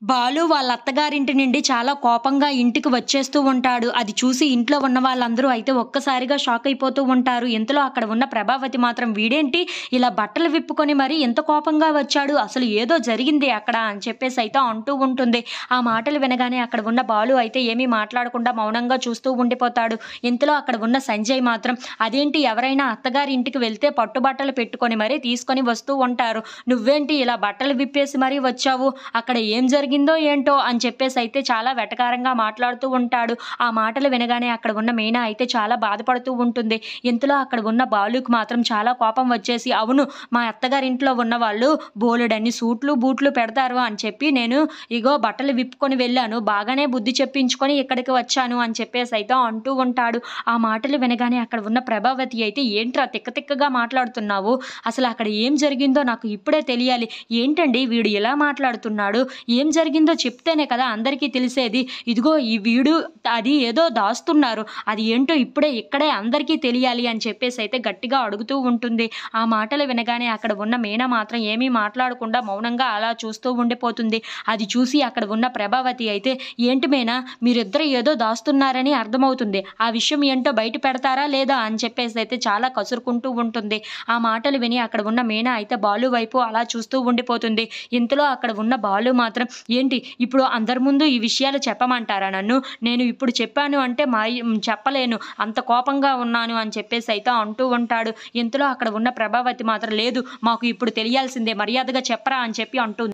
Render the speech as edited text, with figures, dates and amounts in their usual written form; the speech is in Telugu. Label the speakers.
Speaker 1: బాలు వాళ్ళ అత్తగారింటి నుండి చాలా కోపంగా ఇంటికి వచ్చేస్తూ ఉంటాడు. అది చూసి ఇంట్లో ఉన్న వాళ్ళందరూ అయితే ఒక్కసారిగా షాక్ అయిపోతూ ఉంటారు. ఇంతలో అక్కడ ఉన్న ప్రభావతి మాత్రం వీడేంటి ఇలా బట్టలు విప్పుకొని మరి ఇంత కోపంగా వచ్చాడు? అసలు ఏదో జరిగింది అక్కడ అని చెప్పేసి అయితే అంటూ ఉంటుంది. ఆ మాటలు వినగానే అక్కడ ఉన్న బాలు అయితే ఏమీ మాట్లాడకుండా మౌనంగా చూస్తూ ఉండిపోతాడు. ఇంతలో అక్కడ ఉన్న సంజయ్ మాత్రం అదేంటి ఎవరైనా అత్తగారి ఇంటికి వెళ్తే పట్టుబట్టలు పెట్టుకొని మరీ తీసుకొని వస్తూ ఉంటారు. నువ్వేంటి ఇలా బట్టలు విప్పేసి మరీ వచ్చావు? అక్కడ ఏం జరిగిందో ఏంటో అని చెప్పేసి అయితే చాలా వెటకారంగా మాట్లాడుతూ ఉంటాడు. ఆ మాటలు వినగానే అక్కడ ఉన్న మీనా అయితే చాలా బాధపడుతూ ఉంటుంది. ఇంతలో అక్కడ ఉన్న బాలుకి మాత్రం చాలా కోపం వచ్చేసి, అవును మా అత్తగారింట్లో ఉన్నవాళ్ళు బోలెడన్ని సూట్లు, బూట్లు పెడతారు అని చెప్పి నేను ఇగో బట్టలు విప్పుకొని వెళ్ళాను. బాగానే బుద్ధి చెప్పించుకొని ఇక్కడికి వచ్చాను అని చెప్పేసి అయితే అంటూ ఉంటాడు. ఆ మాటలు వినగానే అక్కడ ఉన్న ప్రభావతి అయితే ఏంట్రా తిక్క తిక్కగా మాట్లాడుతున్నావు? అసలు అక్కడ ఏం జరిగిందో నాకు ఇప్పుడే తెలియాలి. ఏంటండి వీడు ఇలా మాట్లాడుతున్నాడు? ఏం జరిగిందో చెప్తేనే కదా అందరికీ తెలిసేది. ఇదిగో ఈ వీడు అది ఏదో దాస్తున్నారు. అది ఏంటో ఇప్పుడే ఇక్కడే అందరికీ తెలియాలి అని చెప్పేసి అయితే గట్టిగా అడుగుతూ ఉంటుంది. ఆ మాటలు వినగానే అక్కడ ఉన్న మీన మాత్రం ఏమీ మాట్లాడకుండా మౌనంగా అలా చూస్తూ ఉండిపోతుంది. అది చూసి అక్కడ ఉన్న ప్రభావతి అయితే ఏంటి మీనా మీరిద్దరు ఏదో దాస్తున్నారని అర్థమవుతుంది. ఆ విషయం ఏంటో బయట పెడతారా లేదా అని చెప్పేసి అయితే చాలా కసురుకుంటూ ఉంటుంది. ఆ మాటలు విని అక్కడ ఉన్న మీన అయితే బాలు వైపు అలా చూస్తూ ఉండిపోతుంది. ఇంతలో అక్కడ ఉన్న బాలు మాత్రం ఏంటి ఇప్పుడు అందరి ముందు ఈ విషయాలు చెప్పమంటారా నన్ను? నేను ఇప్పుడు చెప్పాను అంటే చెప్పలేను. అంత కోపంగా ఉన్నాను అని చెప్పేసి అయితే అంటూ ఉంటాడు. ఇంతలో అక్కడ ఉన్న ప్రభావతి మాత్రం లేదు మాకు ఇప్పుడు తెలియాల్సిందే మర్యాదగా చెప్పరా అని చెప్పి అంటుంది.